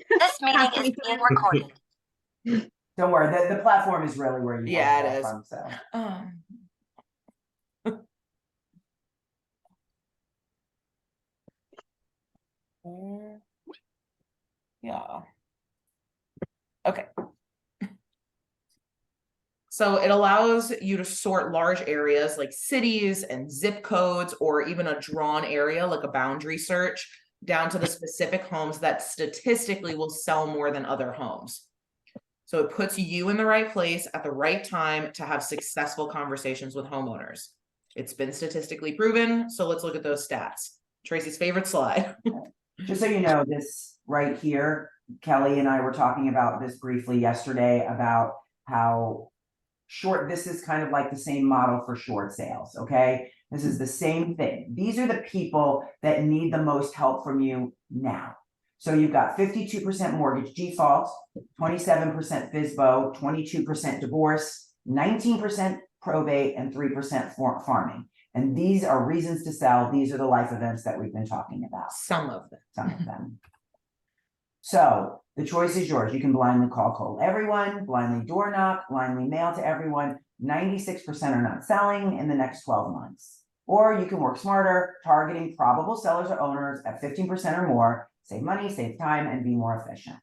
This meeting is being recorded. Don't worry, the platform is really where you Yeah, want it to is. from, so. Yeah. Okay. So it allows you to sort large areas like cities and zip codes, or even a drawn area like a boundary search, down to the specific homes that statistically will sell more than other homes. So it puts you in the right place at the right time to have successful conversations with homeowners. It's been statistically proven. So let's look at those stats. Tracy's favorite slide. Just so you know, this right here, Kelly and I were talking about this briefly yesterday about how short, this is kind of like the same model for short sales, okay? This is the same thing. These are the people that need the most help from you now. So you've got 52% mortgage default, 27% FSBO, 22% divorce, 19% probate, and 3% farming. And these are reasons to sell. These are the life events that we've been talking about. Some of them. So the choice is yours. You can blindly call cold everyone, blindly door knock, blindly mail to everyone. 96% are not selling in the next 12 months. Or you can work smarter, targeting probable sellers or owners at 15% or more, save money, save time, and be more efficient.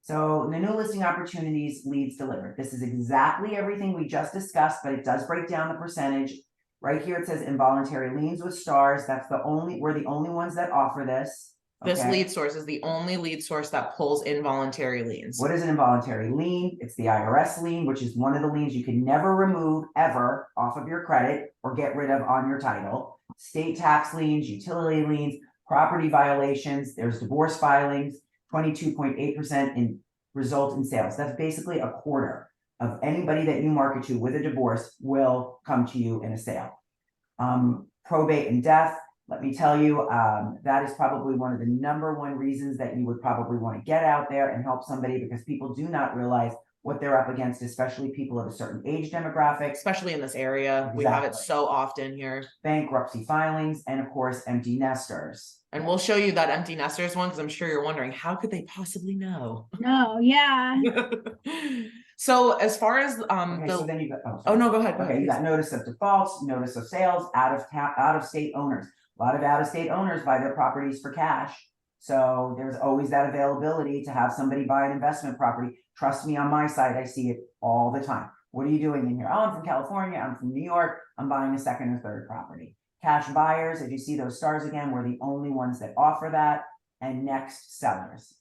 So the new listing opportunities, leads delivered. This is exactly everything we just discussed, but it does break down the percentage. Right here it says involuntary liens with stars. That's we're the only ones that offer this. This lead source is the only lead source that pulls involuntary liens. What is an involuntary lien? It's the IRS lien, which is one of the liens you can never remove ever off of your credit or get rid of on your title. State tax liens, utility liens, property violations. There's divorce filings. 22.8% in result in sales. That's basically a quarter of anybody that you market to with a divorce will come to you in a sale. Probate and death. Let me tell you, that is probably one of the #1 reasons that you would probably want to get out there and help somebody, because people do not realize what they're up against, especially people of a certain age demographic. Especially in this area. Exactly. We have it so often here. Bankruptcy filings, and of course, empty nesters. And we'll show you that empty nesters one, because I'm sure you're wondering, how could they possibly know? No, yeah. So as far as so then you got, oh no, go ahead. You got notice of defaults, notice of sales, out of state owners. A lot of out-of-state owners buy their properties for cash. So there's always that availability to have somebody buy an investment property. Trust me, on my side, I see it all the time. What are you doing in here? Oh, I'm from California. I'm from New York. I'm buying a second or third property. Cash buyers, if you see those stars again, we're the only ones that offer that. And next, sellers.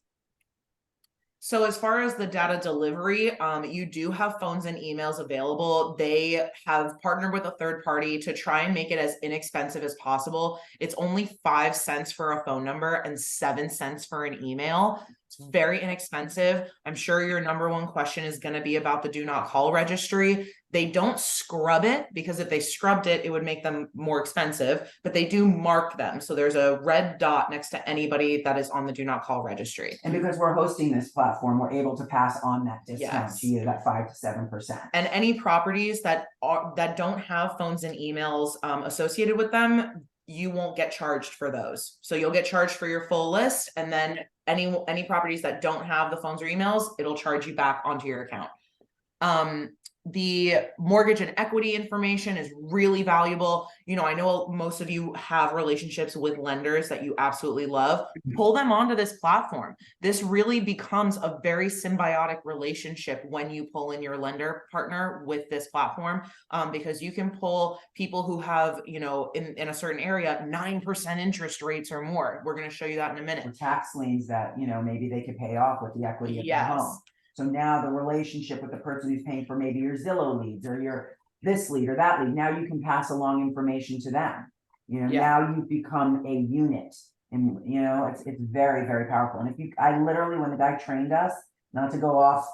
So as far as the data delivery, you do have phones and emails available. They have partnered with a third party to try and make it as inexpensive as possible. It's only 5 cents for a phone number and 7 cents for an email. It's very inexpensive. I'm sure your #1 question is going to be about the do not call registry. They don't scrub it, because if they scrubbed it, it would make them more expensive, but they do mark them. So there's a red dot next to anybody that is on the do not call registry. And because we're hosting this platform, we're able to pass on that discount to you, that 5 to 7%. And any properties that don't have phones and emails associated with them, you won't get charged for those. So you'll get charged for your full list, and then any properties that don't have the phones or emails, it'll charge you back onto your account. The mortgage and equity information is really valuable. You know, I know most of you have relationships with lenders that you absolutely love. Pull them onto this platform. This really becomes a very symbiotic relationship when you pull in your lender partner with this platform, because you can pull people who have, you know, in a certain area, 9% interest rates or more. We're going to show you that in a minute. Or tax liens that, you know, maybe they could pay off with the equity of the home. So now the relationship with the person who's paying for maybe your Zillow leads or your this lead or that lead, now you can pass along information to them. You know, now you've become a unit, and you know, it's very, very powerful. And I literally, when the guy trained us, not to go off,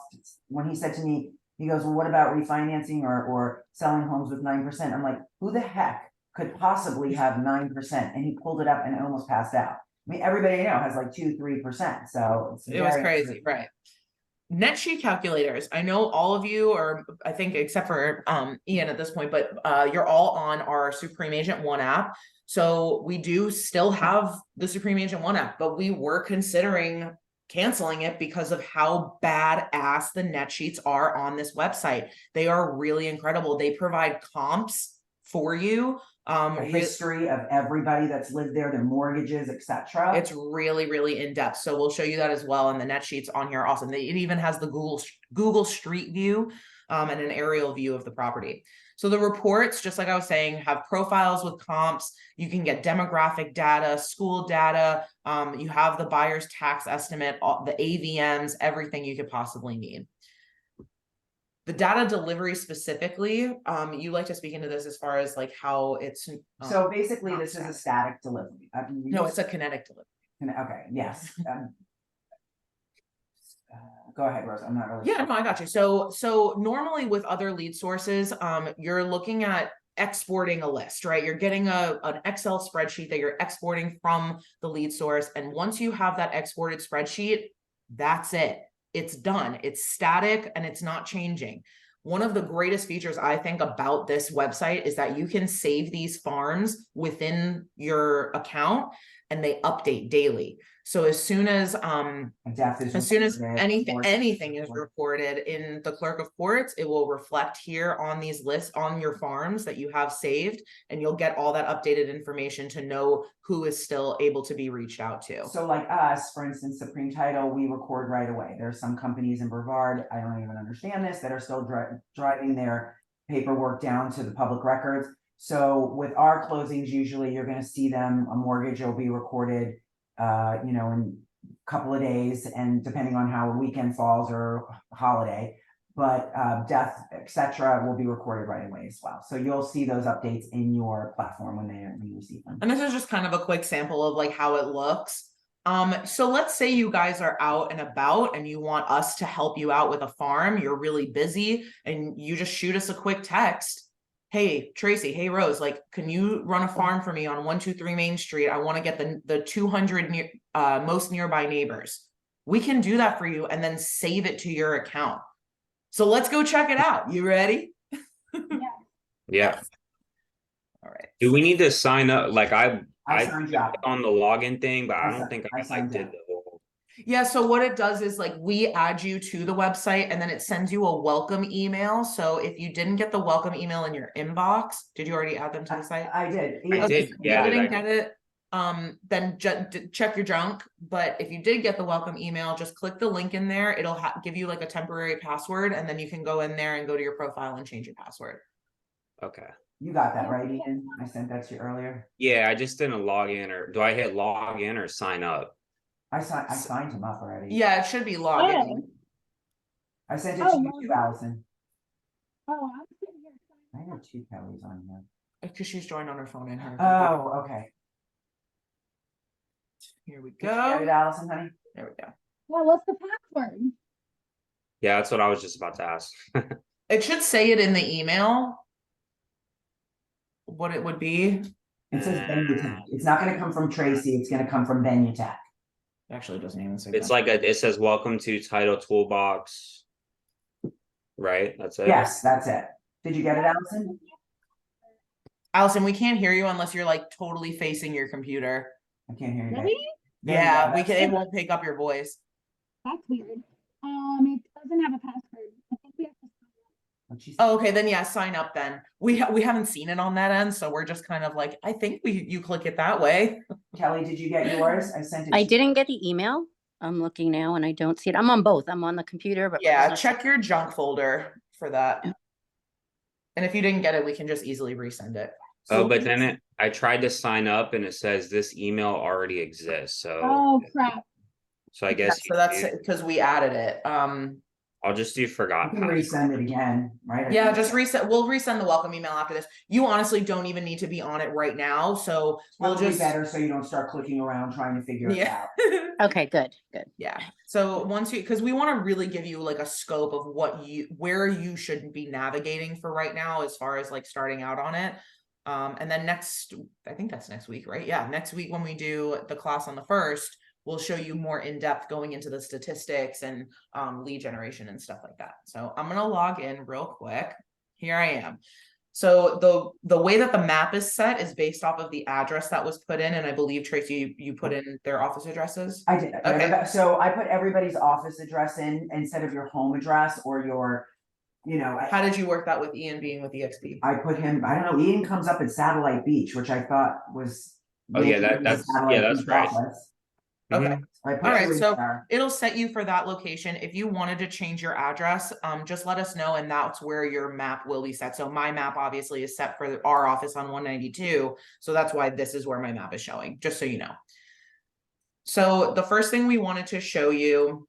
when he said to me, he goes, well, what about refinancing or selling homes with 9%? I'm like, who the heck could possibly have 9%? And he pulled it up and it almost passed out. I mean, everybody I know has like 2-3%. So it was crazy, right? Net sheet calculators. I know all of you, or I think except for Ian at this point, but you're all on our Supreme Agent 1 app. So we do still have the Supreme Agent 1 app, but we were considering canceling it because of how badass the net sheets are on this website. They are really incredible. They provide comps for you. A history of everybody that's lived there, their mortgages, etc. It's really, really in depth. So we'll show you that as well. And the net sheets on here are awesome. It even has the Google Street View and an aerial view of the property. So the reports, just like I was saying, have profiles with comps. You can get demographic data, school data. You have the buyer's tax estimate, the AVMs, everything you could possibly need. The data delivery specifically, you like to speak into this as far as like how it's. So basically, this is a static. static delivery. No, it's a kinetic delivery. Okay, yes. Go ahead, Rose. I'm not really. Yeah, no, I got you. So normally with other lead sources, you're looking at exporting a list, right? You're getting an Excel spreadsheet that you're exporting from the lead source. And once you have that exported spreadsheet, that's it. It's done. It's static and it's not changing. One of the greatest features I think about this website is that you can save these farms within your account and they update daily. So as soon as anything is reported in the clerk of courts, it will reflect here on these lists on your farms that you have saved, and you'll get all that updated information to know who is still able to be reached out to. So like us, for instance, Supreme Title, we record right away. There's some companies in Brevard, I don't even understand this, that are still driving their paperwork down to the public records. So with our closings, usually you're going to see them, a mortgage will be recorded, in a couple of days, and depending on how a weekend falls or holiday, but death, etc., will be recorded right away as well. So you'll see those updates in your platform when you receive them. And this is just kind of a quick sample of like how it looks. So let's say you guys are out and about and you want us to help you out with a farm. You're really busy and you just shoot us a quick text. Hey, Tracy, hey, Rose, like, can you run a farm for me on 123 Main Street? I want to get the 200 most nearby neighbors. We can do that for you and then save it to your account. So let's go check it out. You ready? Yeah. All right. Do we need to sign up? Like I signed you up on the login thing, but I don't think I signed did up. the whole. Yeah, so what it does is like we add you to the website and then it sends you a welcome email. So if you didn't get the welcome email in your inbox, did you already add them to the site? I did. I did. If Yeah, you didn't get it, then check your junk. But if you did get the welcome email, just click the link in there. It'll give you like a temporary password, and then you can go in there and go to your profile and change your password. Okay. You got that right, Ian? I sent that to you earlier. Yeah, I just didn't log in, or do I hit log in or sign up? I signed him up already. Yeah, it should be login. Oh. I sent it to you too, Allison. Oh, I'm sitting here. I have two Kellys on here. Because she's joined on her phone in her. Oh, okay. Here we Did you get it, go. Allison, honey? There we go. Well, what's the password? Yeah, that's what I was just about to ask. It should say it in the email. What it would be. It says Benutech. It's not going to come from Tracy. It's going to come from Benutech. Actually, it doesn't even say It's that. like it says welcome to Title Toolbox. Right? That's it. Yes, that's it. Did you get it, Allison? Allison, we can't hear you unless you're like totally facing your computer. I can't hear you. Really? Yeah, we that's can. it. It won't pick up your voice. That's weird. It doesn't have a password. I think we have to sign up. What'd she say? Oh, okay, then yeah, sign up then. We haven't seen it on that end, so we're just kind of like, I think you click it that way. Kelly, did you get yours? I sent it. I to didn't get the email. I'm looking now and I don't see it. I'm on both. I'm on the computer, but Yeah, it's check your junk folder for that. And if you didn't get it, we can just easily resend it. Oh, but then I tried to sign up and it says this email already exists. So Oh, crap. I guess So that's because we added it. I'll just do You forgot can password. resend it again, right? Yeah, just reset. We'll resend the welcome email after this. You honestly don't even need to be on it right now, so we'll Probably just better so you don't start clicking around trying to figure it yeah. out. okay, good. Yeah. So once you, because we want to really give you like a scope of where you should be navigating for right now as far as like starting out on it. And then I think that's next week, right? Yeah, next week when we do the class on the 1st, we'll show you more in depth going into the statistics and lead generation and stuff like that. So I'm gonna log in real quick. Here I am. So the way that the map is set is based off of the address that was put in, and I believe Tracy, you put in their office addresses. I did. Okay. So I put everybody's office address in instead of your home address or your, How did you work that with Ian being with EXP? I put him, I don't know, Ian comes up at Satellite Beach, which I thought was. Oh, yeah, maybe the that's Satellite Beach right. office. Okay. Mhm. I put All right, you in so there. it'll set you for that location. If you wanted to change your address, just let us know, and that's where your map will be set. So my map obviously is set for our office on 192. So that's why this is where my map is showing, just so you know. So the first thing we wanted to show you,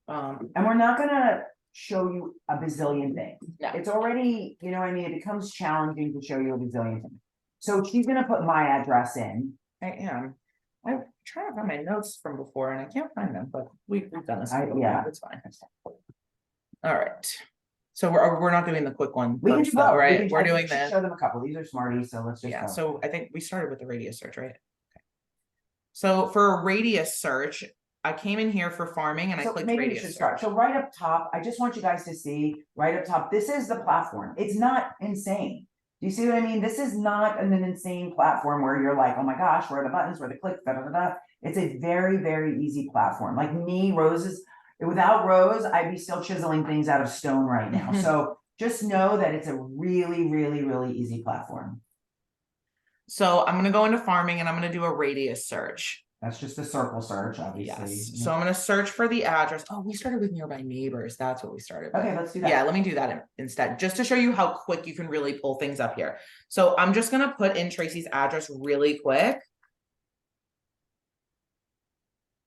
And we're not gonna show you a bazillion things. No. It's already, you know what I mean, it becomes challenging to show you a bazillion things. So she's gonna put my address in. I am. I'm trying to find my notes from before and I can't find them, but we've done this. before, yeah. It's fine. All right. So we're not doing the quick one We can first do though, both. right? We're I think doing we should the, show them a couple. These are smarties, so let's just yeah, go. so I think we started with the radius search, right? Okay. So for a radius search, I came in here for farming and I So clicked maybe we radius should search. start. So right up top, I just want you guys to see, right up top, this is the platform. It's not insane. Do you see what I mean? This is not an insane platform where you're like, oh my gosh, where are the buttons, where are the clicks, da, da, da, da. It's a very, very easy platform. Like me, without Rose, I'd be still chiseling things out of stone right now. So just know that it's a really, really, really easy platform. So I'm gonna go into farming and I'm gonna do a radius search. That's just a circle search, obviously. Yes, so I'm gonna search for the address. Oh, we started with nearby neighbors. That's what we started with. Okay, let's do that. Yeah, let me do that instead, just to show you how quick you can really pull things up here. So I'm just gonna put in Tracy's address really quick.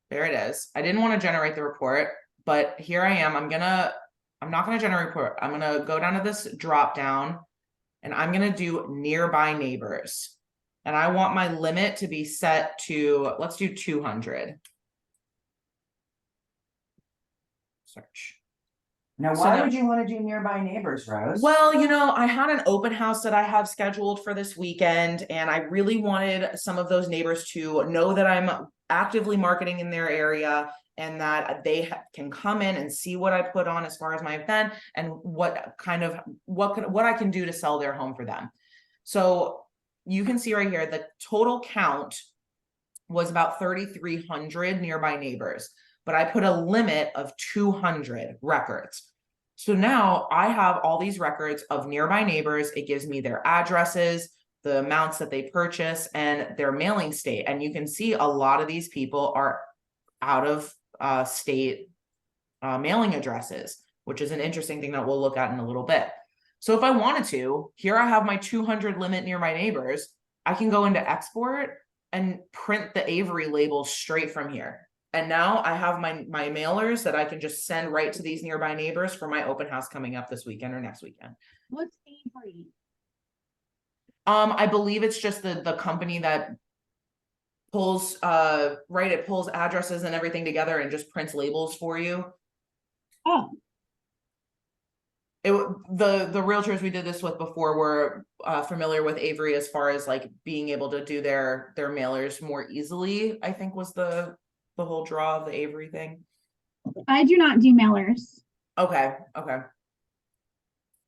There it is. I didn't want to generate the report, but here I am. I'm not gonna generate a report. I'm gonna go down to this drop down and I'm gonna do nearby neighbors. And I want my limit to be set to, let's do 200. Search. Now, So why now- would you want to do nearby neighbors, Rose? Well, I had an open house that I have scheduled for this weekend, and I really wanted some of those neighbors to know that I'm actively marketing in their area and that they can come in and see what I put on as far as my event and what I can do to sell their home for them. So you can see right here, the total count was about 3,300 nearby neighbors, but I put a limit of 200 records. So now I have all these records of nearby neighbors. It gives me their addresses, the amounts that they purchase, and their mailing state. And you can see a lot of these people are out of state mailing addresses, which is an interesting thing that we'll look at in a little bit. So if I wanted to, here I have my 200 limit near my neighbors. I can go into export and print the Avery label straight from here. And now I have my mailers that I can just send right to these nearby neighbors for my open house coming up this weekend or next weekend. What's Avery? I believe it's just the company that pulls it pulls addresses and everything together and just prints labels for you. Oh, The realtors we did this with before were familiar with Avery as far as like being able to do their mailers more easily, I think was the whole draw of the Avery thing. I do not do mailers. Okay.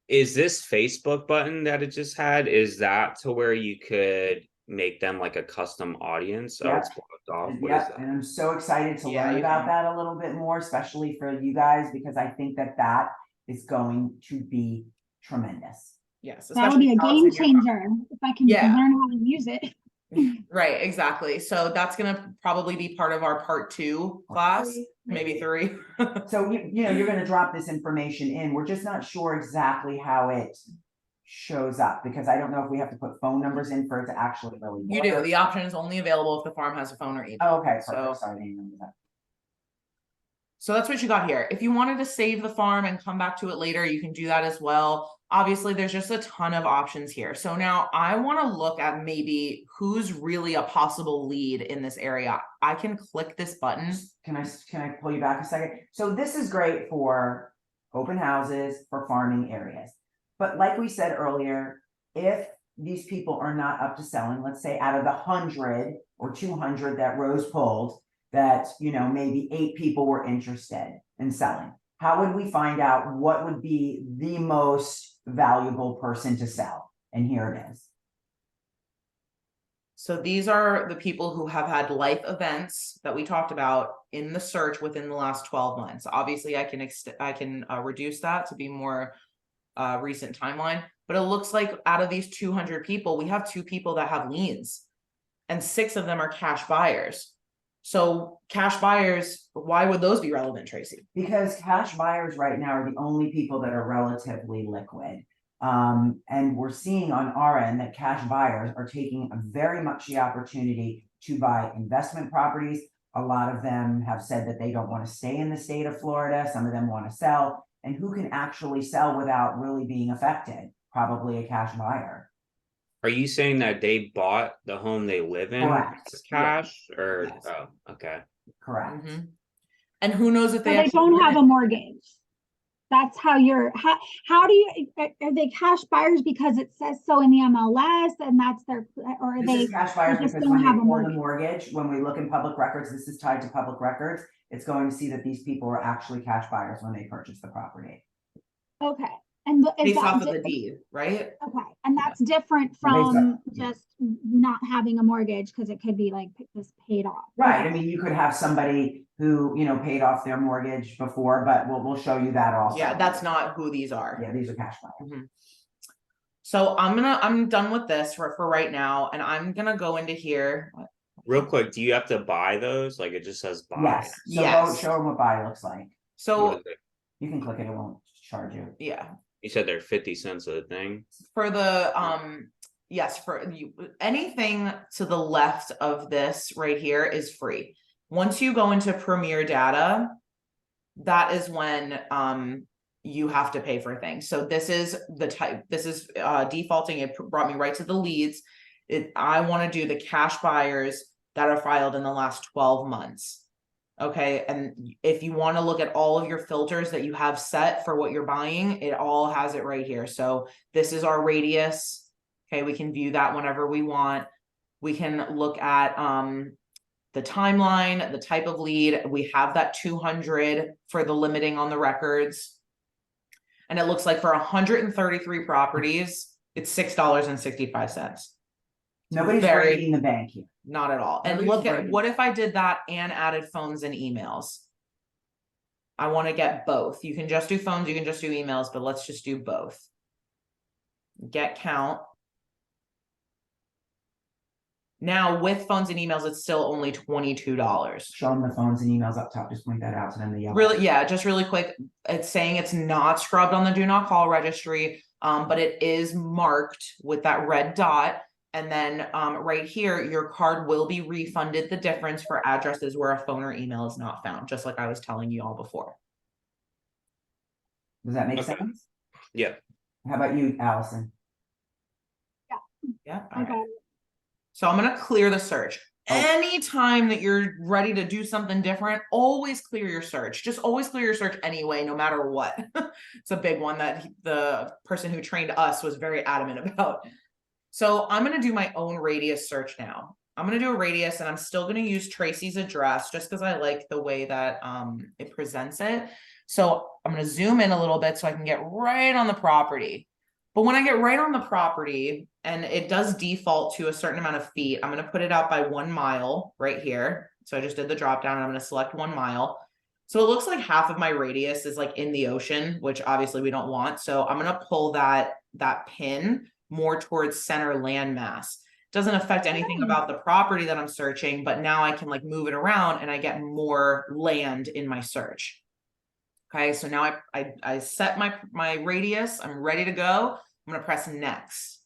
Is this Facebook button that it just had, is that to where you could make them like a custom audience? Oh, Yeah. it's blocked off. What is Yeah, that? and I'm so excited to Yeah, learn you about can. that a little bit more, especially for you guys, because I think that is going to be tremendous. Yes. That would be a especially game how it's in your changer if I can Yeah. learn how to use it. Right, exactly. So that's gonna probably be part of our part 2 class, maybe 3. So you're gonna drop this information in. We're just not sure exactly how it shows up, because I don't know if we have to put phone numbers in for it to actually really You work. do. The option is only available if the farm has a phone or email. Oh, okay, perfect. So- Sorry, I didn't know that. So that's what you got here. If you wanted to save the farm and come back to it later, you can do that as well. Obviously, there's just a ton of options here. So now I want to look at maybe who's really a possible lead in this area. I can click this button. Can I pull you back a second? So this is great for open houses, for farming areas. But like we said earlier, if these people are not up to selling, let's say out of the 100 or 200 that Rose pulled, that maybe 8 people were interested in selling. how would we find out what would be the most valuable person to sell? And here it is. So these are the people who have had life events that we talked about in the search within the last 12 months. Obviously, I can reduce that to be more recent timeline, but it looks like out of these 200 people, we have 2 people that have liens, and 6 of them are cash buyers. So cash buyers, why would those be relevant, Tracy? Because cash buyers right now are the only people that are relatively liquid. And we're seeing on our end that cash buyers are taking very much the opportunity to buy investment properties. A lot of them have said that they don't want to stay in the state of Florida. Some of them want to sell. And who can actually sell without really being affected? Probably a cash buyer. Are you saying that they bought the home they live in Correct. for cash or, Yes. oh, okay. Correct. Mhm. And who knows if So they they actually don't live have in- a mortgage. That's how how do you, are they cash buyers because it says so in the MLS and that's their, or are This they? is cash buyers just because don't when they have a pull the mortgage. mortgage, when we look in public records, this is tied to public records. It's going to see that these people are actually cash buyers when they purchase the property. Okay, and is based that off of the different? deed, right? Okay, and that's different Well, based from on- just not having a mortgage, because it could be like just paid off. Right, I Okay. mean, you could have somebody who, paid off their mortgage before, but we'll show you that also. Yeah, that's not who these are. Yeah, these are cash buyers. Mhm. So I'm done with this for right now, and I'm gonna go into here. Real quick, do you have to buy those? Like it just says buy. Yes, so go Yes. show them what buy looks like. What So is it? You can click it, it won't charge you. yeah, You said they're 50 cents a thing. for the yes, for you, anything to the left of this right here is free. Once you go into Premier Data, that is when you have to pay for things. So this is the type, this is defaulting. It brought me right to the leads. I want to do the cash buyers that are filed in the last 12 months. Okay, and if you want to look at all of your filters that you have set for what you're buying, it all has it right here. So this is our radius. Okay, we can view that whenever we want. We can look at the timeline, the type of lead. We have that 200 for the limiting on the records. And it looks like for 133 properties, it's $6.65. Nobody's Very- breaking the bank here. Not at all. And Nobody's look at, breaking. what if I did that and added phones and emails? I want to get both. You can just do phones, you can just do emails, but let's just do both. Get count. Now with phones and emails, it's still only $22. Show them the phones and emails up top, just point that out to them, the yellow. Really, yeah, just really quick. It's saying it's not scrubbed on the do not call registry, but it is marked with that red dot. And then right here, your card will be refunded the difference for addresses where a phone or email is not found, just like I was telling you all before. Does that make Okay. sense? Yeah. How about you, Allison? Yeah. all right. Okay, So I'm gonna clear the search. Oh. Anytime that you're ready to do something different, always clear your search. Just always clear your search anyway, no matter what. It's a big one that the person who trained us was very adamant about. So I'm gonna do my own radius search now. I'm gonna do a radius and I'm still gonna use Tracy's address just because I like the way that it presents it. So I'm gonna zoom in a little bit so I can get right on the property. But when I get right on the property and it does default to a certain amount of feet, I'm going to put it out by 1 mile right here. So I just did the drop down and I'm going to select 1 mile. So it looks like half of my radius is like in the ocean, which obviously we don't want. So I'm going to pull that pin more towards center landmass. Doesn't affect anything about the property that I'm searching, but now I can like move it around and I get more land in my search. Okay, so now I set my radius, I'm ready to go. I'm gonna press next.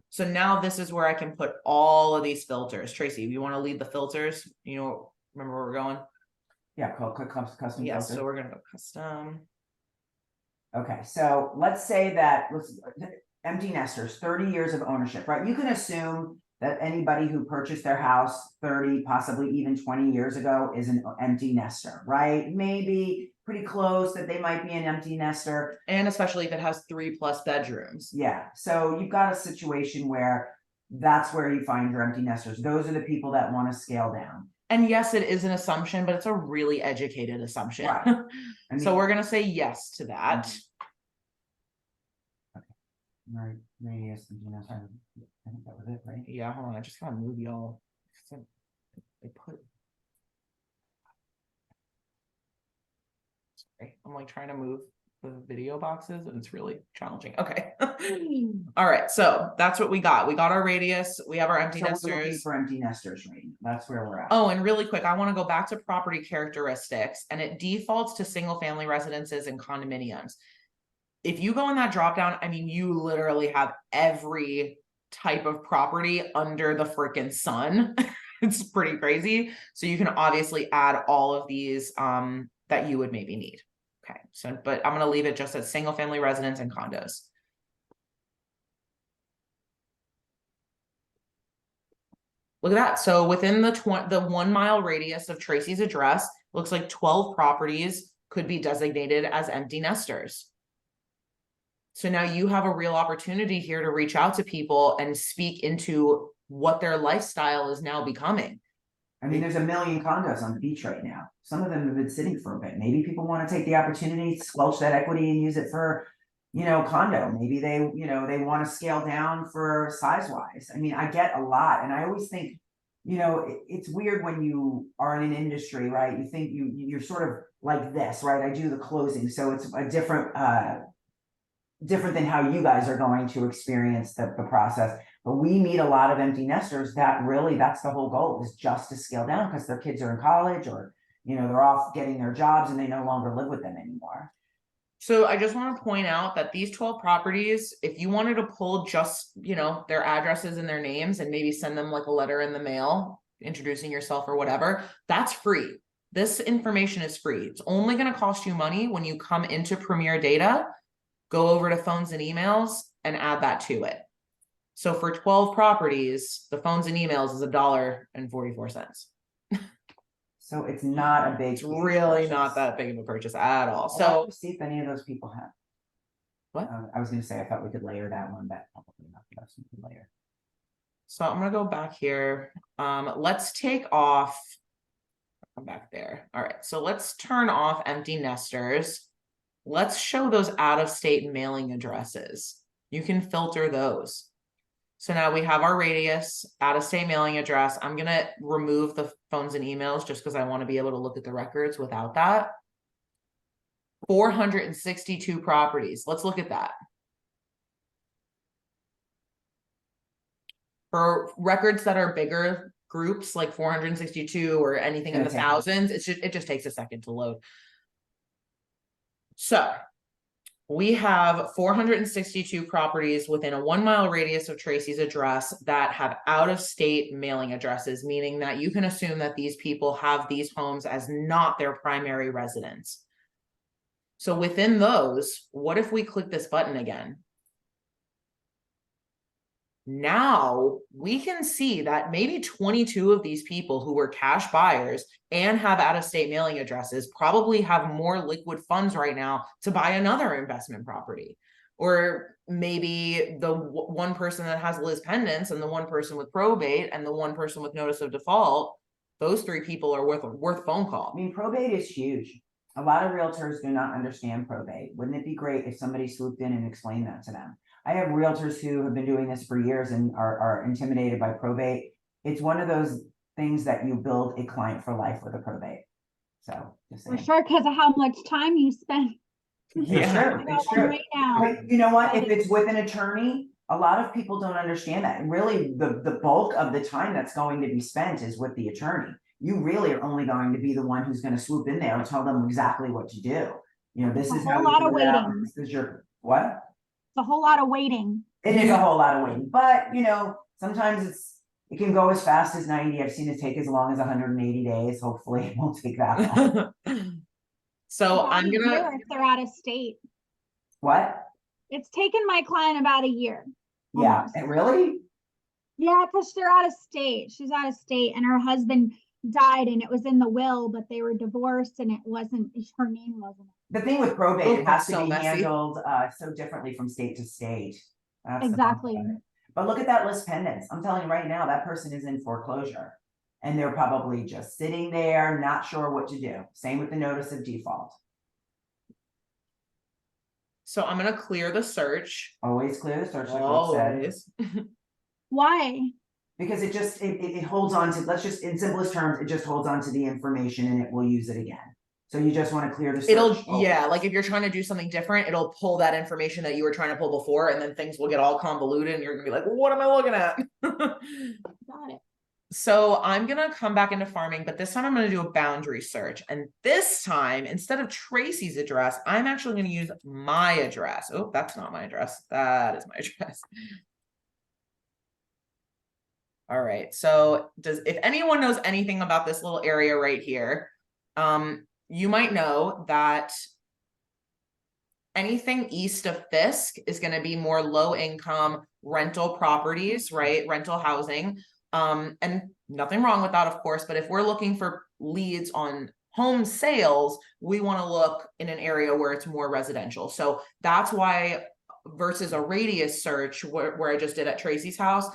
So now this is where I can put all of these filters. Tracy, you wanna lead the filters? Remember where we're going? Yeah, click custom Yeah, filter. so we're gonna go custom. Okay, so let's say that, empty nesters, 30 years of ownership, right? You can assume that anybody who purchased their house 30, possibly even 20 years ago is an empty nester, right? Maybe pretty close that they might be an empty nester. And especially if it has 3+ bedrooms. Yeah, so you've got a situation where that's where you find your empty nesters. Those are the people that want to scale down. And yes, it is an assumption, but it's a really educated assumption. Right. I So mean, we're gonna say yes to that. right, radius, and, I think that was it, right? Yeah, hold on, I just gotta move y'all. They put. Sorry, I'm like trying to move the video boxes and it's really challenging. Okay. All right, so that's what we got. We got our radius, we have our empty So we're looking nesters. for empty nesters rating. That's where we're at. Oh, and really quick, I want to go back to property characteristics, and it defaults to single family residences and condominiums. If you go in that drop down, I mean, you literally have every type of property under the freaking sun. It's pretty crazy. So you can obviously add all of these that you would maybe need. Okay, so but I'm gonna leave it just as single family residence and condos. Look at that. So within the 1 mile radius of Tracy's address, looks like 12 properties could be designated as empty nesters. So now you have a real opportunity here to reach out to people and speak into what their lifestyle is now becoming. I mean, there's a million condos on the beach right now. Some of them have been sitting for a bit. Maybe people want to take the opportunity, squelch that equity and use it for, condo. Maybe they want to scale down for size wise. I mean, I get a lot. And I always think, it's weird when you are in an industry, right? You think you're sort of like this, right? I do the closing. So it's a different than how you guys are going to experience the process. But we meet a lot of empty nesters that's the whole goal, is just to scale down because their kids are in college or, they're off getting their jobs and they no longer live with them anymore. So I just want to point out that these 12 properties, if you wanted to pull just, their addresses and their names and maybe send them like a letter in the mail, introducing yourself or whatever, that's free. This information is free. It's only going to cost you money when you come into Premier Data, go over to phones and emails and add that to it. So for 12 properties, the phones and emails is $1.44. So it's not a big. It's really purchase. Not that big of a purchase at all. So see if any of those people have. What? I was going to say, I thought we could layer that one, but probably not. Layer. So I'm going to go back here. Let's take off. Come back there. All right. So let's turn off empty nesters. Let's show those out-of-state mailing addresses. You can filter those. So now we have our radius, out-of-state mailing address. I'm going to remove the phones and emails just because I want to be able to look at the records without that. 462 properties. Let's look at that. For records that are bigger groups, like 462 or anything in the thousands, it just takes a second to load. So we have 462 properties within a 1 mile radius of Tracy's address that have out-of-state mailing addresses, meaning that you can assume that these people have these homes as not their primary residence. So within those, what if we click this button again? Now we can see that maybe 22 of these people who were cash buyers and have out-of-state mailing addresses probably have more liquid funds right now to buy another investment property. Or maybe the one person that has Liz pendants and the one person with probate and the one person with notice of default, those 3 people are worth a phone call. I mean, probate is huge. A lot of realtors do not understand probate. Wouldn't it be great if somebody swooped in and explained that to them? I have realtors who have been doing this for years and are intimidated by probate. It's one of those things that you build a client for life with a probate. So just for sure, because of how much time you spend. Yeah, it's true. Right now. But you know what? If it's with an attorney, a lot of people don't understand that. And really, the bulk of the time that's going to be spent is with the attorney. You really are only going to be the one who's going to swoop in there and tell them exactly what to do. This is how a lot of waiting. This is your what? It's a whole lot of waiting. It is a whole lot of waiting, but sometimes it can go as fast as 90. I've seen it take as long as 180 days. Hopefully it won't take that long. So I'm gonna. If they're out of state. What? It's taken my client about a year. Yeah, and really? Yeah, because they're out of state. She's out of state, and her husband died, and it was in the will, but they were divorced, and it wasn't. Her name wasn't. The thing with probate, it has to be messy. handled so differently from state to state. That's exactly. But look at that list pendants. I'm telling you right now, that person is in foreclosure. And they're probably just sitting there, not sure what to do. Same with the notice of default. So I'm gonna clear the search. Always clear the search, like Brooke said. Always. Why? Because it just, it holds on to, let's just, in simplest terms, it just holds on to the information and it will use it again. So you just want to clear the search. It'll, yeah, like if you're trying to do something different, it'll pull that information that you were trying to pull before, and then things will get all convoluted and you're gonna be like, what am I looking at? Got it. So I'm gonna come back into farming, but this time I'm gonna do a boundary search. And this time, instead of Tracy's address, I'm actually gonna use my address. Oh, that's not my address. That is my address. All right, so if anyone knows anything about this little area right here, you might know that anything east of Fisk is going to be more low income rental properties, right? Rental housing. And nothing wrong with that, of course, but if we're looking for leads on home sales, we want to look in an area where it's more residential. So that's why versus a radius search where I just did at Tracy's house,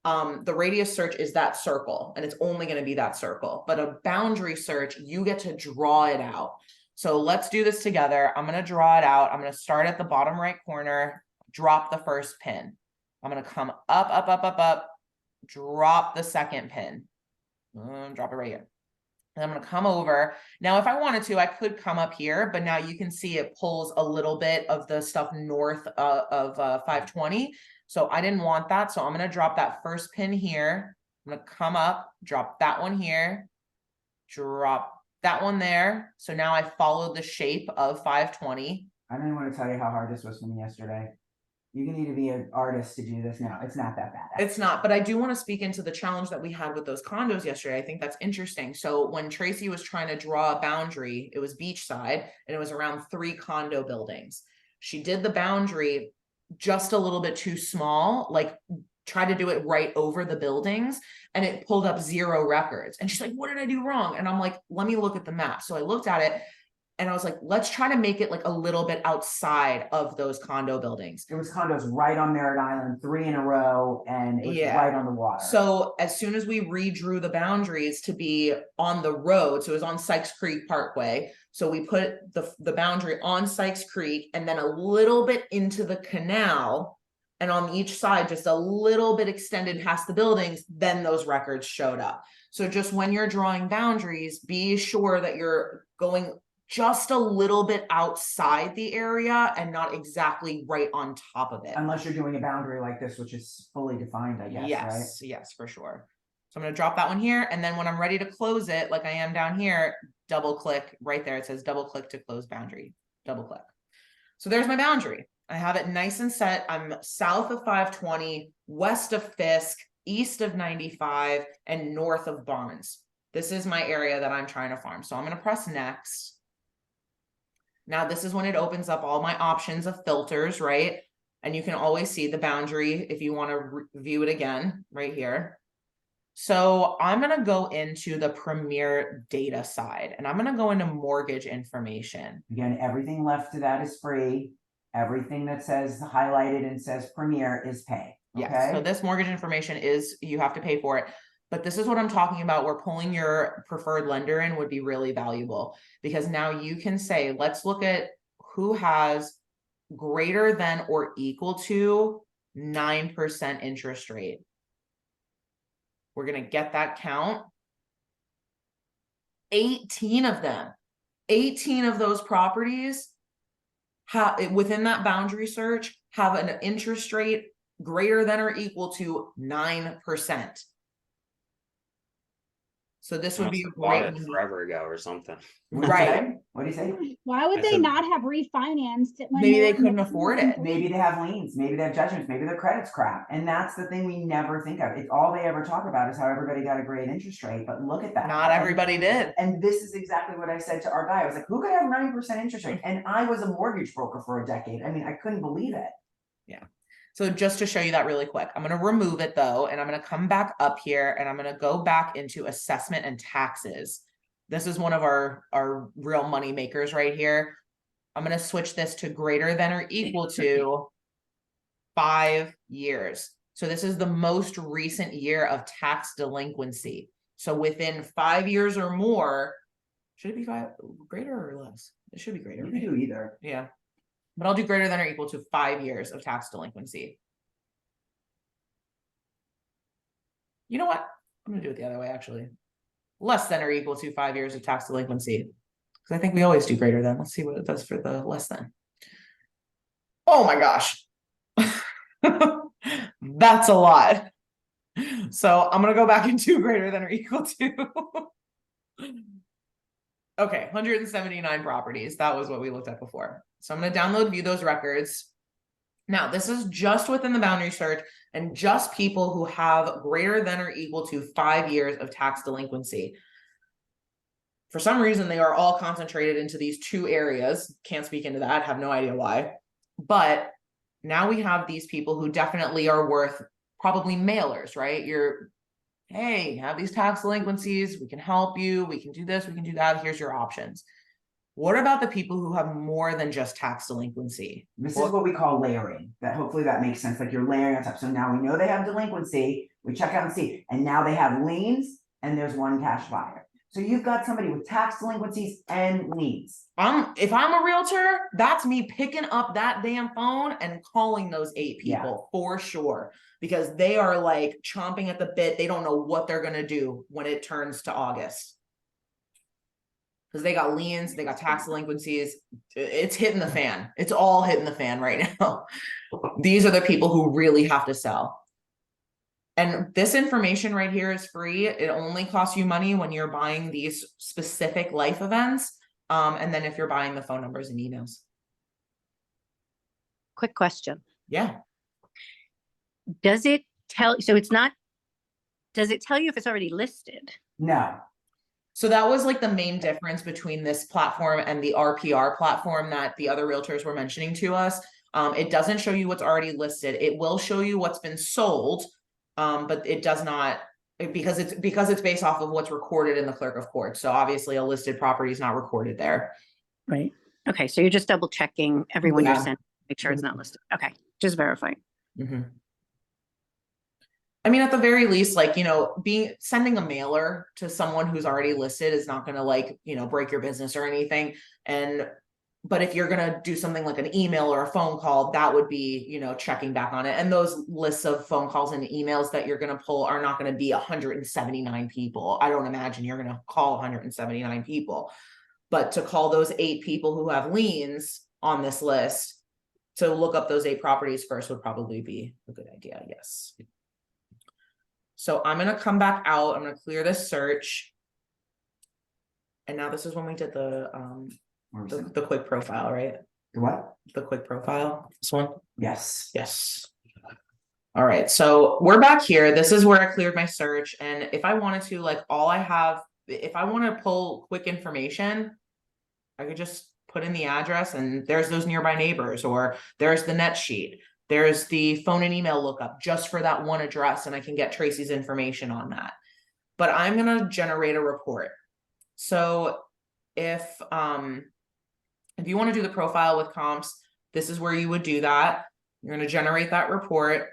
the radius search is that circle and it's only going to be that circle, but a boundary search, you get to draw it out. So let's do this together. I'm going to draw it out. I'm going to start at the bottom right corner, drop the first pin. I'm going to come up, drop the second pin, drop it right here. And I'm going to come over. Now, if I wanted to, I could come up here, but now you can see it pulls a little bit of the stuff north of 520. So I didn't want that. So I'm going to drop that first pin here. I'm going to come up, drop that one here, drop that one there. So now I followed the shape of 520. I don't even want to tell you how hard this was for me yesterday. You can need to be an artist to do this now. It's not that bad. It's not, but I do want to speak into the challenge that we had with those condos yesterday. I think that's interesting. So when Tracy was trying to draw a boundary, it was beachside and it was around 3 condo buildings. She did the boundary just a little bit too small, like try to do it right over the buildings, and it pulled up 0 records. And she's like, what did I do wrong? And I'm like, let me look at the map. So I looked at it and I was like, let's try to make it like a little bit outside of those condo buildings. It was condos right on Merritt Island, 3 in a row, and it was right on the water. So as soon as we redrew the boundaries to be on the road, so it was on Sykes Creek Parkway. So we put the boundary on Sykes Creek and then a little bit into the canal, and on each side, just a little bit extended past the buildings, then those records showed up. So just when you're drawing boundaries, be sure that you're going just a little bit outside the area and not exactly right on top of it. Unless you're doing a boundary like this, which is fully defined, I guess, right? Yes, for sure. So I'm going to drop that one here. And then when I'm ready to close it, like I am down here, double click right there. It says double click to close boundary, double click. So there's my boundary. I have it nice and set. I'm south of 520, west of Fisk, east of 95, and north of Barnes. This is my area that I'm trying to farm. So I'm going to press next. Now, this is when it opens up all my options of filters, right? And you can always see the boundary if you want to view it again right here. So I'm going to go into the Premier data side and I'm going to go into mortgage information. Again, everything left to that is free. Everything that says highlighted and says Premier is pay. Okay? Yeah, so this mortgage information is, you have to pay for it. But this is what I'm talking about, where pulling your preferred lender in would be really valuable, because now you can say, let's look at who has greater than or equal to 9% interest rate. We're going to get that count. 18 of them, 18 of those properties have, within that boundary search, have an interest rate greater than or equal to 9%. So this would be a bought great it forever ago or something. right. What do you say? Why would I they said- not have refinanced it? When Maybe they were couldn't making afford it. Maybe they have liens, maybe they have judgments, maybe their credit's crap. And that's the thing we never think of. It's all they ever talk about is how everybody got a great interest rate, but look at that. Not everybody did. And this is exactly what I said to our guy. I was like, who could have 9% interest rate? And I was a mortgage broker for a decade. I mean, I couldn't believe it. Yeah. So just to show you that really quick, I'm going to remove it though, and I'm going to come back up here and I'm going to go back into assessment and taxes. This is one of our real money makers right here. I'm going to switch this to greater than or equal to 5 years. So this is the most recent year of tax delinquency. So within 5 years or more, should it be greater or less? It should be greater. You can do either. Yeah. But I'll do greater than or equal to 5 years of tax delinquency. You know what? I'm gonna do it the other way, actually. Less than or equal to 5 years of tax delinquency. Because I think we always do greater than. Let's see what it does for the less than. Oh my gosh. That's a lot. So I'm gonna go back and do greater than or equal to. Okay, 179 properties. That was what we looked at before. So I'm gonna download view those records. Now, this is just within the boundary search and just people who have greater than or equal to 5 years of tax delinquency. For some reason, they are all concentrated into these two areas. Can't speak into that, have no idea why. But now we have these people who definitely are worth probably mailers, right? Hey, have these tax delinquencies, we can help you, we can do this, we can do that, here's your options. What about the people who have more than just tax delinquency? This is what we call layering. That hopefully that makes sense. Like you're layering on top. So now we know they have delinquency. We check out and see, and now they have liens, and there's one cash buyer. So you've got somebody with tax delinquencies and liens. If I'm a realtor, that's me picking up that damn phone and calling those 8 people for sure, because they are like chomping at the bit. They don't know what they're gonna do when it turns to August. Because they got liens, they got tax delinquencies. It's hitting the fan. It's all hitting the fan right now. These are the people who really have to sell. And this information right here is free. It only costs you money when you're buying these specific life events. And then if you're buying the phone numbers and emails. Quick question. Yeah. Does it tell, so it's not, does it tell you if it's already listed? No. So that was like the main difference between this platform and the RPR platform that the other realtors were mentioning to us. It doesn't show you what's already listed. It will show you what's been sold, but it does not, because it's based off of what's recorded in the clerk of court. So obviously a listed property is not recorded there. Right. Okay. So you're just double checking everyone Yeah. you're sending, make sure it's not listed. Okay. Just verifying. Mm-hmm. I mean, at the very least, like, sending a mailer to someone who's already listed is not going to like, break your business or anything. But if you're going to do something like an email or a phone call, that would be, checking back on it. And those lists of phone calls and emails that you're going to pull are not going to be 179 people. I don't imagine you're going to call 179 people, but to call those 8 people who have liens on this list, to look up those 8 properties first would probably be a good idea. Yes. So I'm going to come back out. I'm going to clear this search. And now this is when we did the quick profile, right? The what? The quick profile. This one? Yes. Yes. All right. So we're back here. This is where I cleared my search. And if I wanted to, like, if I want to pull quick information, I could just put in the address and there's those nearby neighbors, or there's the net sheet. There's the phone and email lookup just for that one address, and I can get Tracy's information on that. But I'm going to generate a report. So if you want to do the profile with comps, this is where you would do that. You're going to generate that report,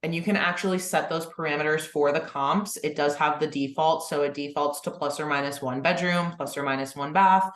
and you can actually set those parameters for the comps. It does have the default. So it defaults to ±1 bedroom, +or-1 bath.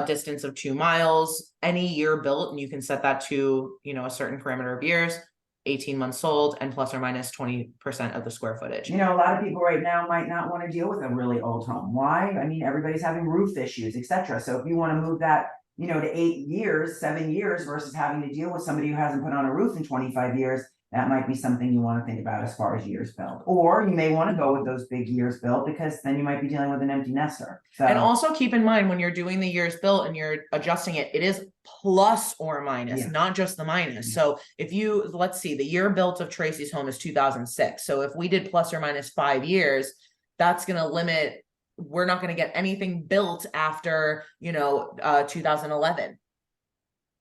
Distance of 2 miles, any year built, and you can set that to, a certain parameter of years, 18 months sold, and ±20% of the square footage. A lot of people right now might not want to deal with a really old home. Why? I mean, everybody's having roof issues, etc. So if you want to move that, to 8 years, 7 years versus having to deal with somebody who hasn't put on a roof in 25 years, that might be something you want to think about as far as years built. Or you may want to go with those big years built, because then you might be dealing with an empty nester. So, and also keep in mind when you're doing the years built and you're adjusting it, it is plus or minus, not just the minus. So if let's see, the year built of Tracy's home is 2006. So if we did +or-5 years, that's going to limit, we're not going to get anything built after, 2011,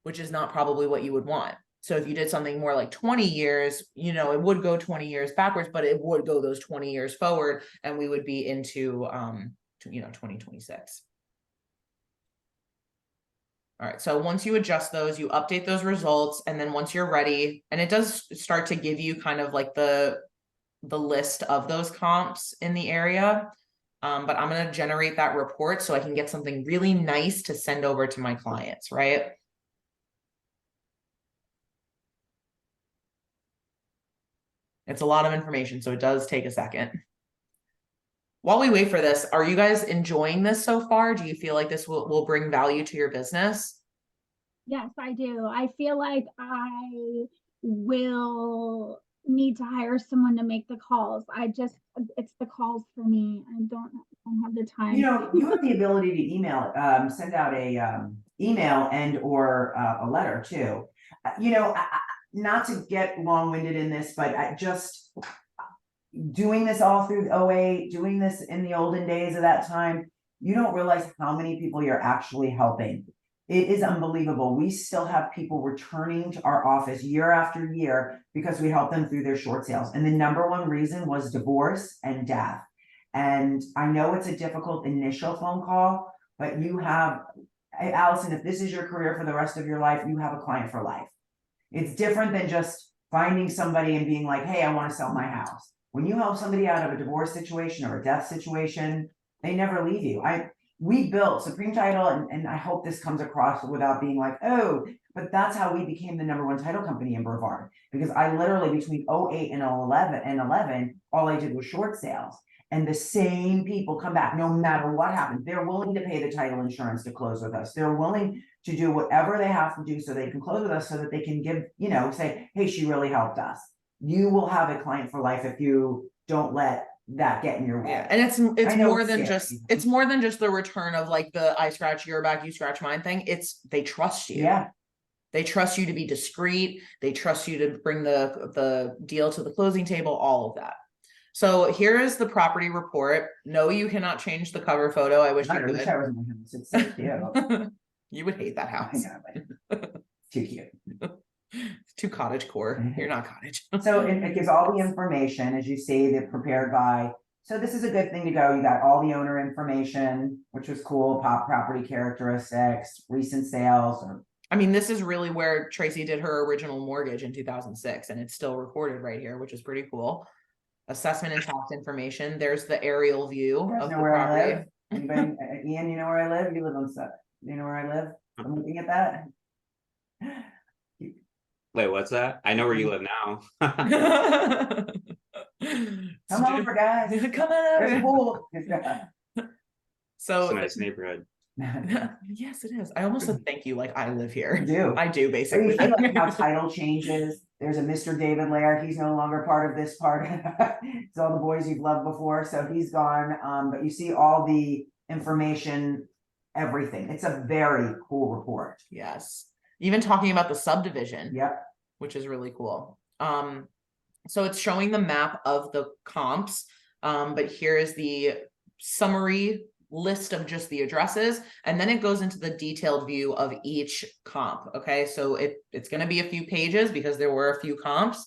which is not probably what you would want. So if you did something more like 20 years, it would go 20 years backwards, but it would go those 20 years forward, and we would be into, 2026. All right. So once you adjust those, you update those results. And then once you're ready, and it does start to give you kind of like the list of those comps in the area. But I'm gonna generate that report so I can get something really nice to send over to my clients, right? It's a lot of information, so it does take a second. While we wait for this, are you guys enjoying this so far? Do you feel like this will bring value to your business? Yes, I do. I feel like I will need to hire someone to make the calls. It's the calls for me. I don't have the time. You know, you have the ability to send out a email and or a letter too. You know, not to get long-winded in this, but I just doing this all through OA, doing this in the olden days of that time, you don't realize how many people you're actually helping. It is unbelievable. We still have people returning to our office year after year because we help them through their short sales. And the number one reason was divorce and death. And I know it's a difficult initial phone call, but you have, Allison, if this is your career for the rest of your life, you have a client for life. It's different than just finding somebody and being like, hey, I want to sell my house. When you help somebody out of a divorce situation or a death situation, they never leave you. We built Supreme Title, and I hope this comes across without being like, oh, but that's how we became the #1 title company in Brevard. Because I literally between 08 and 11, all I did was short sales. And the same people come back no matter what happens. They're willing to pay the title insurance to close with us. They're willing to do whatever they have to do so they can close with us so that they can give, say, hey, she really helped us. You will have a client for life if you don't let that get in your way. Yeah, and it's more than scary. it's more than just the return of like the I scratch your back, you scratch mine thing. It's they trust you. Yeah. They trust you to be discreet. They trust you to bring the deal to the closing table, all of that. So here is the property report. No, you cannot change the cover photo. I wish you I wish I could. was in my house. It's so cute. You would hate that I house. know, but too cute. It's too cottage core. You're not cottage. So it gives all the information, as you see, the prepared by. So this is a good thing to go. You got all the owner information, which was cool, property characteristics, recent sales. I mean, this is really where Tracy did her original mortgage in 2006, and it's still recorded right here, which is pretty cool. Assessment and tax information. There's the aerial view You guys of know the where I property. live? Anybody, Ian, you know where I live? You live on stuff. You know where I live? I'm looking at that. Wait, what's that? I know where you live now. Come over, guys. Come There's a on pool. It's So a nice neighborhood. yes, it is. I almost said thank you, like I live here. You do. I do So basically. you see like how title changes. There's a Mr. David Laird. He's no longer part of this part. It's all the boys you've loved before. So he's gone. But you see all the information, everything. It's a very cool report. Yes. Even talking about the subdivision. Yep. Which is really cool. So it's showing the map of the comps, but here is the summary list of just the addresses, and then it goes into the detailed view of each comp. Okay, so it's going to be a few pages because there were a few comps,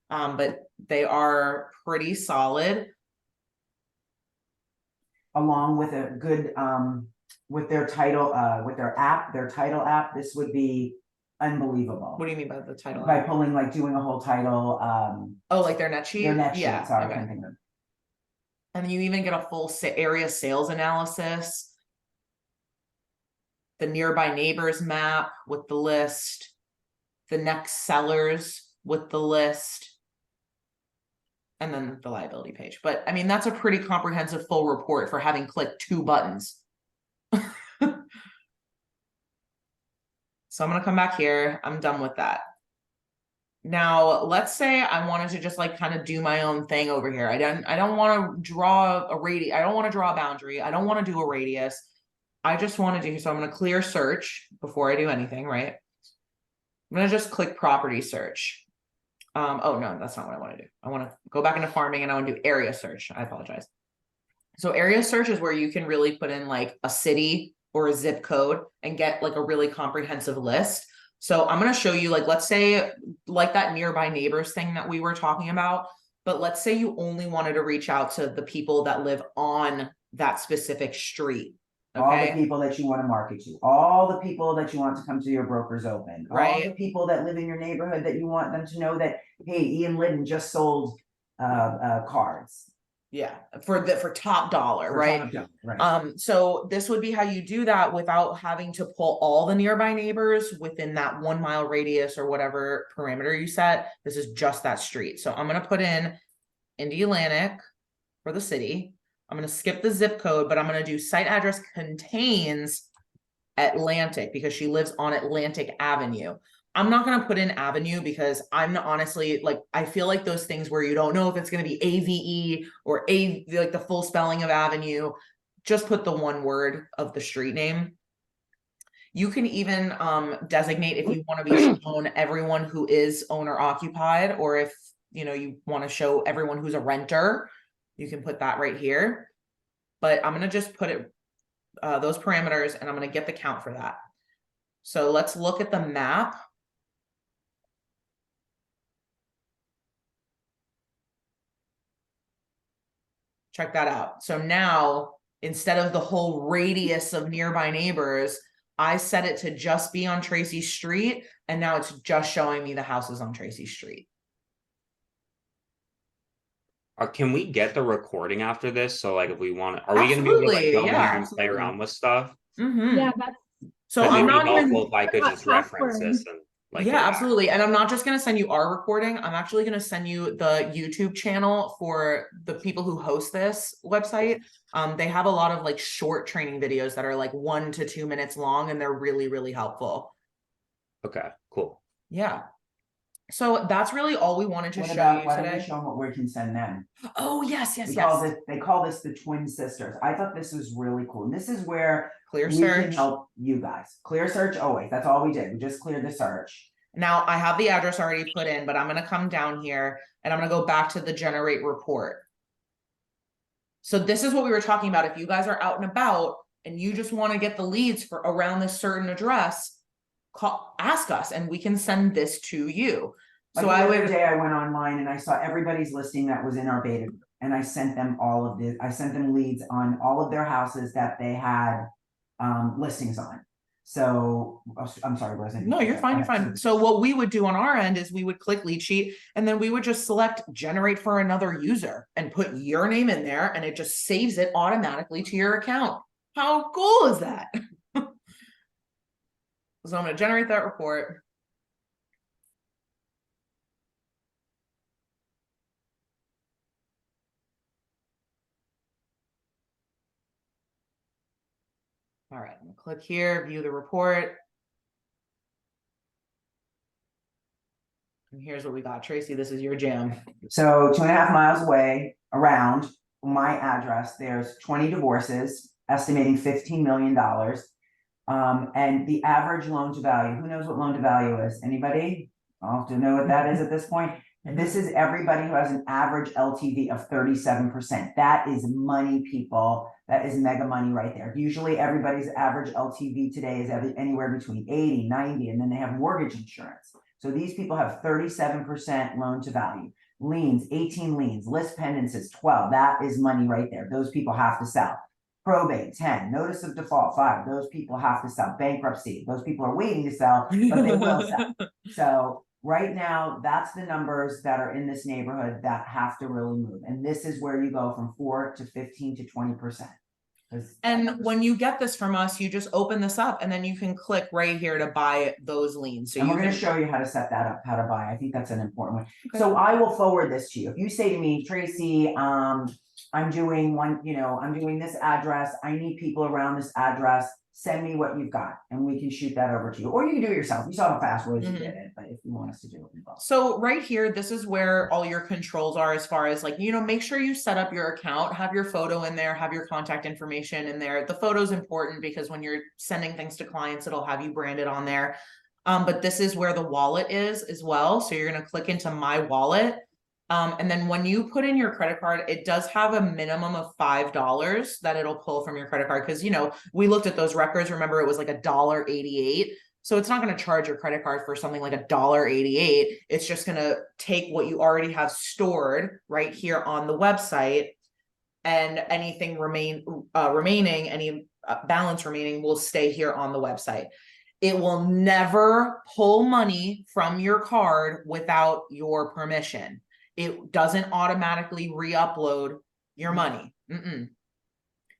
but they are pretty solid. Along with a good with their title with their title app, this would be unbelievable. What do you mean by the title? By pulling, like doing a whole title oh, like their net sheet? their net sheet. Yeah, Sorry, okay. I can't think of it. And you even get a full area sales analysis, the nearby neighbors map with the list, the next sellers with the list, and then the liability page. But I mean, that's a pretty comprehensive full report for having clicked 2 buttons. So I'm going to come back here. I'm done with that. Now, let's say I wanted to just like kind of do my own thing over here. I don't want to draw a radius. I don't want to draw a boundary. I don't want to do a radius. I just want to do, so I'm going to clear search before I do anything, right? I'm going to just click property search. Oh no, that's not what I want to do. I want to go back into farming and I want to do area search. I apologize. So area search is where you can really put in like a city or a zip code and get like a really comprehensive list. So I'm going to show you, like, let's say like that nearby neighbors thing that we were talking about, but let's say you only wanted to reach out to the people that live on that specific street. Okay? All the people that you want to market to, all the people that you want to come to your brokers open, right? All the people that live in your neighborhood that you want them to know that, hey, Ian Liddon just sold cards. Yeah, for top dollar, For right? top dollar, right. So this would be how you do that without having to pull all the nearby neighbors within that 1 mile radius or whatever parameter you set. This is just that street. So I'm gonna put in Indy Atlantic for the city. I'm gonna skip the zip code, but I'm gonna do site address contains Atlantic because she lives on Atlantic Avenue. I'm not gonna put in Avenue because I'm honestly like, I feel like those things where you don't know if it's gonna be AVE or like the full spelling of Avenue, just put the one word of the street name. You can even designate if you want to be shown everyone who is owner occupied, or if you want to show everyone who's a renter, you can put that right here. But I'm gonna just put it those parameters, and I'm gonna get the count for that. So let's look at the map. Check that out. So now, instead of the whole radius of nearby neighbors, I set it to just be on Tracy Street, and now it's just showing me the houses on Tracy Street. Can we get the recording after this? So like if we want, are we gonna be able to like Absolutely, go in yeah, here and play absolutely. around with stuff? Yeah, that's So Because I'm it'd be not even, helpful if I could just reference password. this and like yeah, go back. absolutely. And I'm not just going to send you our recording. I'm actually going to send you the YouTube channel for the people who host this website. They have a lot of like short training videos that are like 1 to 2 minutes long, and they're really, really helpful. Okay, cool. Yeah. So that's really all we wanted to What show about, you why don't we today. show them what we can send them? Oh, yes, yes, We yes. call this, they call this the twin sisters. I thought this was really cool. And this is where Clear we can search. help you guys. Clear search always. That's all we did. We just cleared the search. Now I have the address already put in, but I'm going to come down here and I'm going to go back to the generate report. So this is what we were talking about. If you guys are out and about and you just want to get the leads for around this certain address, ask us and we can send this to you. Like So the I other would, day I went online and I saw everybody's listing that was in our beta group, and I sent them all of this. I sent them leads on all of their houses that they had listings on. So I'm sorry, Roseanne. no, you're fine, you're fine. So what we would do on our end is we would click lead sheet, and then we would just select generate for another user and put your name in there, and it just saves it automatically to your account. How cool is that? So I'm going to generate that report. All right, I'm gonna click here, view the report. And here's what we got. Tracy, this is your jam. So 2.5 miles away around my address, there's 20 divorces, estimating $15 million. And the average loan to value, who knows what loan to value is? Anybody? I'll have to know what that is at this point. And this is everybody who has an average LTV of 37%. That is money, people. That is mega money right there. Usually everybody's average LTV today is anywhere between 80, 90, and then they have mortgage insurance. So these people have 37% loan to value. Liens, 18 liens, list penances, 12. That is money right there. Those people have to sell. Probate, 10. Notice of default, 5. Those people have to sell. Bankruptcy, those people are waiting to sell, but they will sell. So right now, that's the numbers that are in this neighborhood that have to really move. And this is where you go from 4 to 15 to 20%. And when you get this from us, you just open this up and then you can click right here to buy those liens. So and we're going can to show you how to set that up, how to buy. I think that's an important one. Okay. So I will forward this to you. If you say to me, Tracy, I'm doing I'm doing this address. I need people around this address. Send me what you've got and we can shoot that over to you. Or you can do it yourself. You saw how fast Rosie did it, but if you want us to do it, we will. So right here, this is where all your controls are as far as like, make sure you set up your account, have your photo in there, have your contact information in there. The photo is important because when you're sending things to clients, it'll have you branded on there. But this is where the wallet is as well. So you're going to click into my wallet. And then when you put in your credit card, it does have a minimum of $5 that it'll pull from your credit card. Cause we looked at those records. Remember, it was like $1.88. So it's not going to charge your credit card for something like $1.88. It's just going to take what you already have stored right here on the website, and anything remaining, any balance remaining will stay here on the website. It will never pull money from your card without your permission. It doesn't automatically re-upload your money.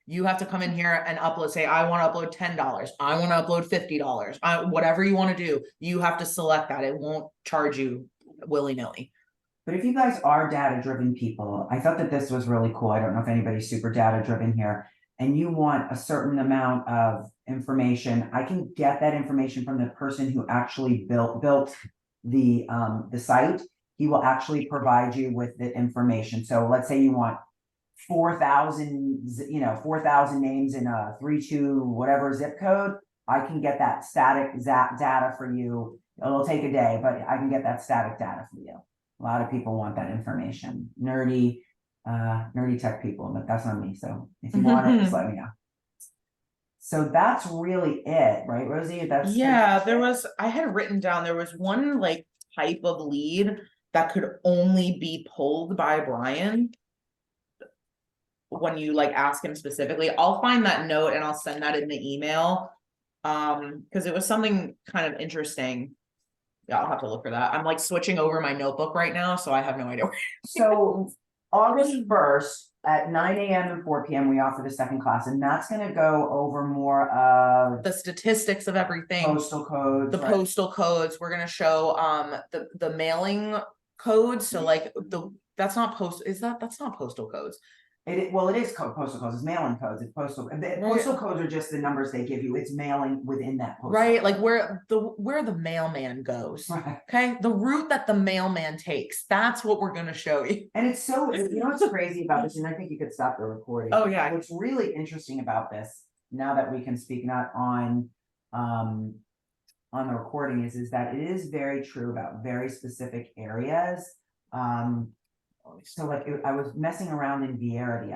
You have to come in here and upload, say, I want to upload $10. I want to upload $50. Whatever you want to do, you have to select that. It won't charge you willy-nilly. But if you guys are data-driven people, I thought that this was really cool. I don't know if anybody's super data-driven here. And you want a certain amount of information, I can get that information from the person who actually built the site. He will actually provide you with the information. So let's say you want 4,000, 4,000 names in a 32 whatever zip code. I can get that static data for you. It'll take a day, but I can get that static data for you. A lot of people want that information. Nerdy tech people, but that's not me. So if you want it, just let me know. So that's really it, right, Rosie? That's I had written down, there was one like type of lead that could only be pulled by Brian. When you like ask him specifically, I'll find that note and I'll send that in the email. Because it was something kind of interesting. Yeah, I'll have to look for that. I'm like switching over my notebook right now, so I have no idea. So August 1st at 9 a.m. and 4 p.m. we offer the second class, and that's going to go over more of The statistics of everything, postal codes. the postal codes. We're gonna show the mailing codes. So like that's not postal codes. It is postal codes. It's mailing codes. It's postal. Postal codes are just the numbers they give you. It's mailing within that postal. Right, like where the mailman goes. Right. Okay, the route that the mailman takes. That's what we're gonna show you. And it's so, what's crazy about this, and I think you could stop the recording. Oh yeah. What's really interesting about this, now that we can speak not on the recording, is that it is very true about very specific areas. So like I was messing around in Vieira the